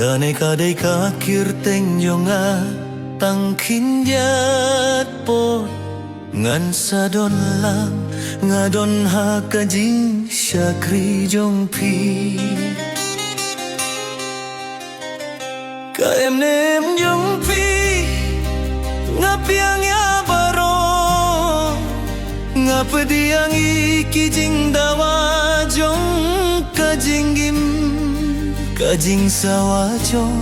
Kane kadai kakir tenjonga tangkin jat pot ngan sadon lang ngadon ha kajing syakri jongpi kaem nem jongpi ngapiang ya baro ngapediang ikijing dawa jong kajinggim kajing sawajong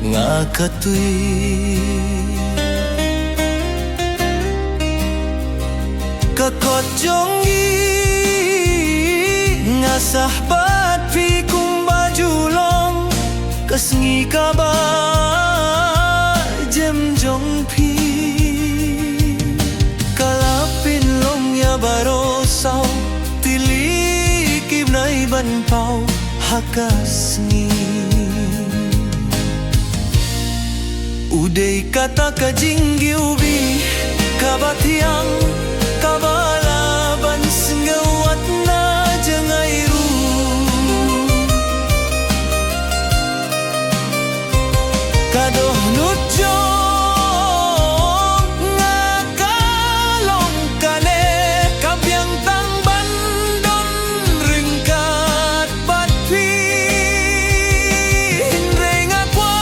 ngakatui kakot jongi ngasah bat pi kumbajulong kasngi kaba jem jong pi kalapin long ya barosau tili kibnai ban pau hakasngi udai kata kajinggi ubi kabatiang kabalaban senggawat na jengairu kadoh nutjong ngakalong kane kabyang tang bandon ringkat batpi hinre ngakwa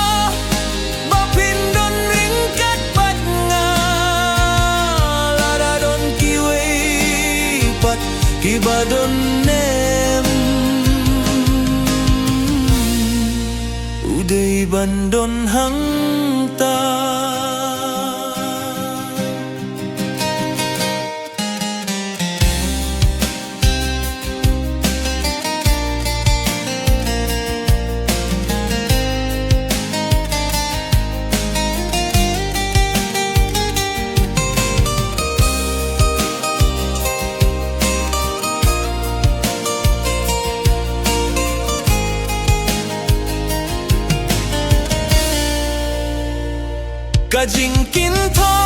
bapindon ringkat bat nga ladadon kiwe bat kibadon nem udai bandon hangta kajing kinto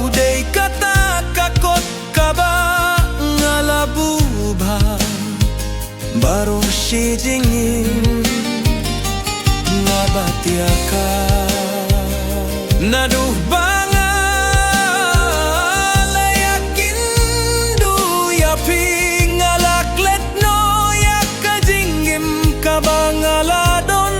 udai kata kakot kaba ngalabuba baro shijingin ngabatiaka naduh banga layakin du yapi ngalaklet no ya kajingim kaba ngaladon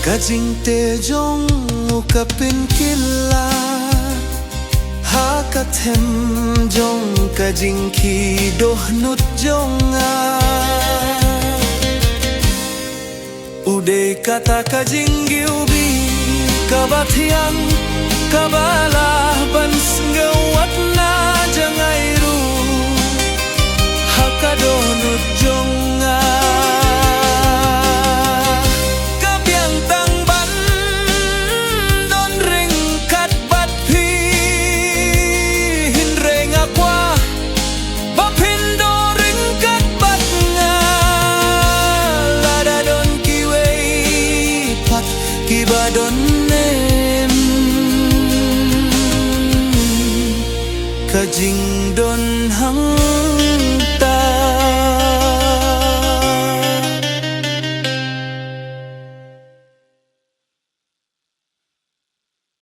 kajing tejong ukapin kila hakathem jong kajing ki doh nut jonga udai kata kajing giubi kabathiang kabalah ban senggawat na jangai